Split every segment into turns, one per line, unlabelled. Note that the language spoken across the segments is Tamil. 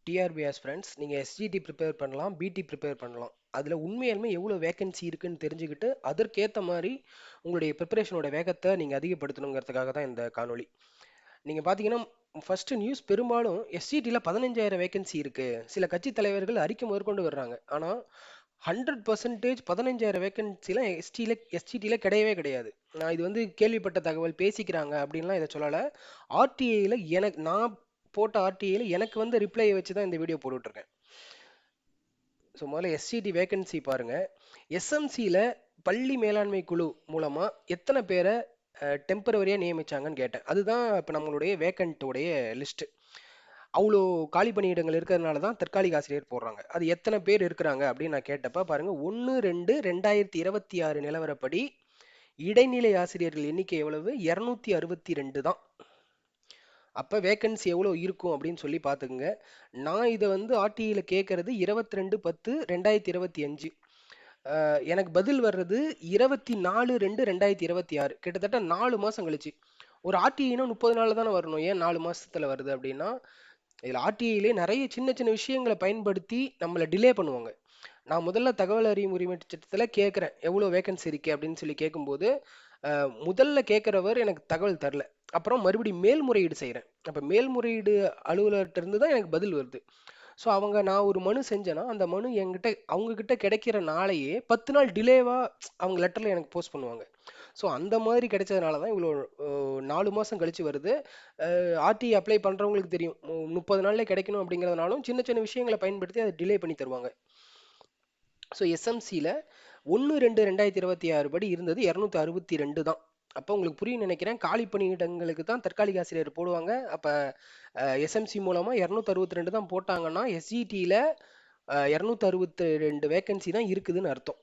டிஆர்பி ஆஸ்பிரண்ட்ஸ் நீங்கள் எஸ்ஜிடி ப்ரிப்பேர் பண்ணலாம், பிடி ப்ரிப்பேர் பண்ணலாம். அதில் உண்மையாலுமே எவ்வளோ வேகன்சி இருக்குன்னு தெரிஞ்சுக்கிட்டு அதற்கேற்ற மாதிரி உங்களுடைய ப்ரிப்பரேஷனோட வேகத்தை நீங்கள் அதிகப்படுத்தணுங்கிறதுக்காக தான் இந்த காணொளி. நீங்கள் பார்த்தீங்கன்னா ஃபர்ஸ்ட் நியூஸ் பெரும்பாலும் எஸ்ஜிடியில் 15,000 வேகன்சி இருக்கு, சில கட்சி தலைவர்கள் அறிக்கை முதற்கொண்டு வர்றாங்க. ஆனால் 100% 15,000 வேகன்சிலாம் எஸ்டிடியில் கிடையவே கிடையாது. நான் இது வந்து கேள்விப்பட்ட தகவல் பேசிக்கிறாங்க அப்படின்லாம் இதை சொல்லலை. ஆர்டிஐயில் நான் போட்ட ஆர்டிஐயில் எனக்கு வந்து ரிப்ளையை வச்சு தான் இந்த வீடியோ போட்டுட்ருக்கேன். ஸோ முதல்ல எஸ்சிடி வேகன்சி பாருங்க. எஸ்எம்சியில் பள்ளி மேலாண்மை குழு மூலமாக எத்தனை பேரை டெம்பரவரியாக நியமிச்சாங்கன்னு கேட்டேன். அதுதான் இப்போ நம்மளுடைய வேக்கண்ட்டோடைய லிஸ்ட்டு. அவ்வளோ காலி பணியிடங்கள் இருக்கிறதுனால தான் தற்காலிக ஆசிரியர் போடுறாங்க. அது எத்தனை பேர் இருக்கிறாங்க அப்படின்னு நான் கேட்டப்ப பாருங்க, 1/2/2026 நிலவரப்படி இடைநிலை ஆசிரியர்கள் எண்ணிக்கை எவ்வளவு? 262 தான். அப்போ வேக்கன்சி எவ்வளோ இருக்கும் அப்படின்னு சொல்லி பார்த்துக்குங்க. நான் இதை வந்து ஆர்டிஐயில் கேட்கறது 22/10/2025. எனக்கு பதில் வர்றது 24/2/2026. கிட்டத்தட்ட 4 மாதம் கழிச்சு. ஒரு ஆர்டிஐனா 30 நாள் தானே வரணும், ஏன் 4 மாசத்துல வருது அப்படின்னா, இதில் ஆர்டிஐலே நிறைய சின்ன சின்ன விஷயங்களை பயன்படுத்தி நம்மளை டிலே பண்ணுவாங்க. நான் முதல்ல தகவல் அறியும் உரிமை சட்டத்தில் கேட்குறேன் எவ்வளோ வேகன்சி இருக்கு அப்படின்னு சொல்லி கேட்கும்போது முதல்ல கேட்குறவர் எனக்கு தகவல் தரல. அப்புறம் மறுபடியும் மேல்முறையீடு செய்கிறேன். அப்போ மேல்முறையீடு அலுவலர்கிட்ட இருந்து தான் எனக்கு பதில் வருது. ஸோ நான் ஒரு மனு செஞ்சேன்னா அந்த மனு என்கிட்ட அவங்கக்கிட்ட கிடைக்கிற நாளையே 10 நாள் டிலேவாக அவங்க லெட்டரில் எனக்கு போஸ்ட் பண்ணுவாங்க. ஸோ அந்த மாதிரி கிடைச்சதுனால தான் இவ்வளோ 4 மாதம் கழிச்சு வருது. ஆர்டி அப்ளை பண்ணுறவங்களுக்கு தெரியும், 30 நாளில் கிடைக்கணும் அப்படிங்கிறதுனாலும் சின்ன சின்ன விஷயங்களை பயன்படுத்தி அதை டிலே பண்ணி தருவாங்க. ஸோ எஸ்எம்சியில் 1/2/2026 படி இருந்தது 262 தான். அப்போ உங்களுக்கு புரியும் நினைக்கிறேன், காலி பணியிடங்களுக்கு தான் தற்காலிக ஆசிரியர் போடுவாங்க. அப்போ எஸ்எம்சி மூலமாக 262 தான் போட்டாங்கன்னா எஸ்ஜிடியில் 262 வேகன்சி தான் இருக்குதுன்னு அர்த்தம்.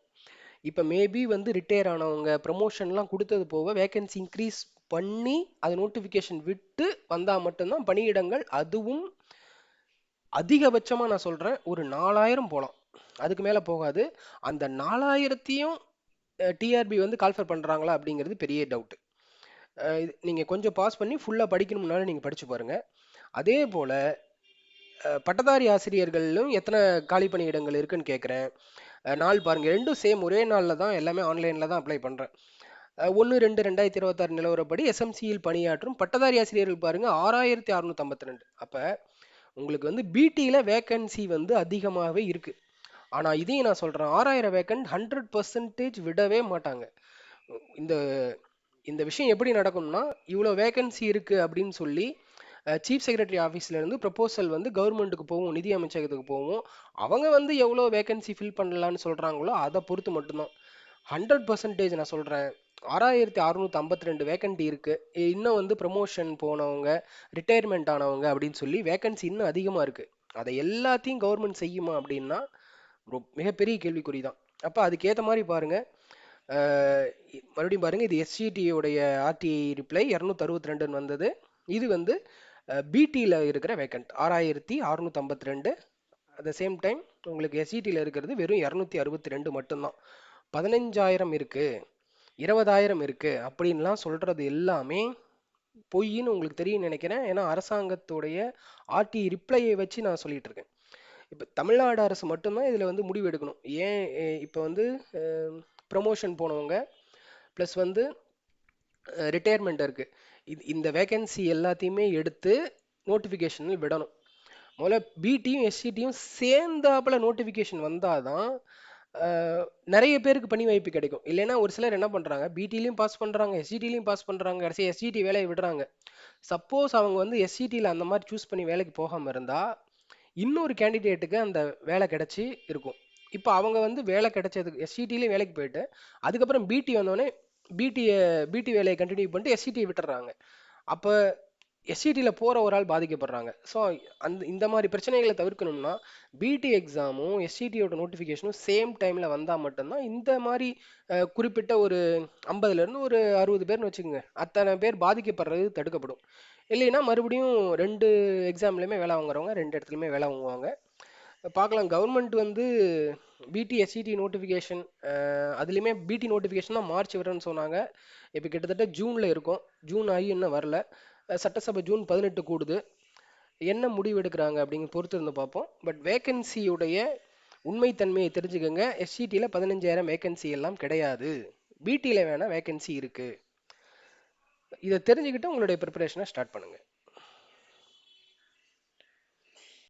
இப்போ மேபி வந்து ரிட்டையர் ஆனவங்க ப்ரமோஷன்லாம் கொடுத்தது போக வேகன்சி இன்க்ரீஸ் பண்ணி அது நோட்டிஃபிகேஷன் விட்டு வந்தால் மட்டும்தான் பணியிடங்கள், அதுவும் அதிகபட்சமாக நான் சொல்கிறேன் ஒரு 4000 போகலாம், அதுக்கு மேலே போகாது. அந்த 4000த்தையும் டிஆர்பி வந்து கால்ஃபர் பண்ணுறாங்களா அப்படிங்கிறது பெரிய டவுட்டு. நீங்கள் கொஞ்சம் பாஸ் பண்ணி ஃபுல்லாக படிக்கணும்னாலும் நீங்கள் படித்து பாருங்கள். அதே போல் பட்டதாரி ஆசிரியர்களும் எத்தனை காலி பணியிடங்கள் இருக்குன்னு கேட்குறேன். நாள் பாருங்கள், ரெண்டும் சேம், ஒரே நாளில் தான் எல்லாமே ஆன்லைனில் தான் அப்ளை பண்ணுறேன். 1/2/2026 நிலவரப்படி எஸ்எம்சியில் பணியாற்றும் பட்டதாரி ஆசிரியர்கள் பாருங்கள் 6652. அப்போ உங்களுக்கு வந்து பிடியில் வேக்கன்சி வந்து அதிகமாகவே இருக்குது. ஆனால் இதையும் நான் சொல்கிறேன், 6000 வேக்கன்ட் 100% விடவே மாட்டாங்க. இந்த இந்த விஷயம் எப்படி நடக்கும்னா, இவ்வளோ வேகன்சி இருக்குது அப்படின்னு சொல்லி சீஃப் செக்ரட்டரி ஆஃபீஸ்லேருந்து ப்ரப்போசல் வந்து கவர்மெண்ட்டுக்கு போகும், நிதி அமைச்சகத்துக்கு போகும். அவங்க வந்து எவ்வளோ வேகன்சி ஃபில் பண்ணலான்னு சொல்கிறாங்களோ அதை பொறுத்து மட்டும்தான். 100% நான் சொல்கிறேன், 6652 வேகன்டி இருக்குது. இன்னும் வந்து ப்ரமோஷன் போனவங்க, ரிட்டையர்மெண்ட் ஆனவங்க அப்படின்னு சொல்லி வேகன்சி இன்னும் அதிகமாக இருக்குது. அதை எல்லாத்தையும் கவர்மெண்ட் செய்யுமா அப்படின்னா மிகப்பெரிய கேள்விக்குறி தான். அப்போ அதுக்கேற்ற மாதிரி பாருங்கள். மறுபடியும் பாருங்கள், இது எஸ்சிடியோடைய ஆர்டிஐ ரிப்ளை 262 வந்தது. இது வந்து பிடியில் இருக்கிற vacant 6652. At the same time உங்களுக்கு எஸ்சிடியில் இருக்கிறது வெறும் 262 மட்டும்தான். 15,000 இருக்குது, 20,000 இருக்குது அப்படின்லாம் சொல்கிறது எல்லாமே பொய்ன்னு உங்களுக்கு தெரியும் நினைக்கிறேன். ஏன்னா அரசாங்கத்துடைய ஆர்டிஐ ரிப்ளையை வச்சு நான் சொல்லிட்டு இருக்கேன். இப்போ தமிழ்நாடு அரசு மட்டும்தான் இதில் வந்து முடிவு எடுக்கணும். ஏன் இப்போ வந்து ப்ரமோஷன் போனவங்க ப்ளஸ் வந்து ரிட்டையர்மெண்ட் இருக்குது, இந்த வேகன்சி எல்லாத்தையுமே எடுத்து நோட்டிஃபிகேஷனில் விடணும். முதல்ல பிடியும் எஸ்சிடியும் சேர்ந்தாப்புல நோட்டிஃபிகேஷன் வந்தால் தான் நிறைய பேருக்கு பணி வாய்ப்பு கிடைக்கும். இல்லைன்னா ஒரு சிலர் என்ன பண்ணுறாங்க, பிடிலையும் பாஸ் பண்ணுறாங்க, எஸ்சிடிலையும் பாஸ் பண்ணுறாங்க, கடைசி எஸ்சிடி வேலையை விடுறாங்க. சப்போஸ் அவங்க வந்து எஸ்சிடியில் அந்த மாதிரி சூஸ் பண்ணி வேலைக்கு போகாமல் இருந்தால் இன்னொரு கேண்டிடேட்டுக்கு அந்த வேலை கிடைச்சி இருக்கும். இப்போ அவங்க வந்து வேலை கிடைச்சதுக்கு எஸ்சிடிலையும் வேலைக்கு போயிட்டு அதுக்கப்புறம் பிடி வந்தோடனே பிடி வேலையை கண்டினியூ பண்ணிட்டு எஸ்சிடியை விட்டுறாங்க. அப்போ எஸ்சிடியில் போகிற ஒரு ஆள் பாதிக்கப்படுறாங்க. ஸோ இந்த மாதிரி பிரச்சனைகளை தவிர்க்கணும்னா பிடி எக்ஸாமும் எஸ்சிடியோட நோட்டிஃபிகேஷனும் சேம் டைமில் வந்தால் மட்டும்தான் இந்த மாதிரி குறிப்பிட்ட ஒரு 50லேருந்து ஒரு 60 பேர்னு வச்சுக்கோங்க, அத்தனை பேர் பாதிக்கப்படுறது தடுக்கப்படும். இல்லைன்னா மறுபடியும் 2 எக்ஸாம்லையுமே வேலை வாங்குறவங்க 2 இடத்துலையுமே வேலை வாங்குவாங்க. பார்க்கலாம். கவர்மெண்ட் வந்து பிடி எஸ்சிடி நோட்டிஃபிகேஷன், அதுலேயுமே பிடி நோட்டிஃபிகேஷன் தான் மார்ச் வரும்னு சொன்னாங்க. இப்போ கிட்டத்தட்ட ஜூனில் இருக்கும், ஜூன் ஆகி இன்னும் வரல. சட்டசபை ஜூன் 18 கூடுது. என்ன முடிவு எடுக்கிறாங்க அப்படிங்க பொறுத்து இருந்து பார்ப்போம். பட் வேகன்சியுடைய உண்மைத்தன்மையை தெரிஞ்சுக்கங்க. எஸ்சிடியில் 15,000 வேகன்சி எல்லாம் கிடையாது. பிடியில் வேணால் வேகன்சி இருக்கு. இதை தெரிஞ்சுக்கிட்டு உங்களுடைய ப்ரிப்பரேஷனை ஸ்டார்ட் பண்ணுங்க.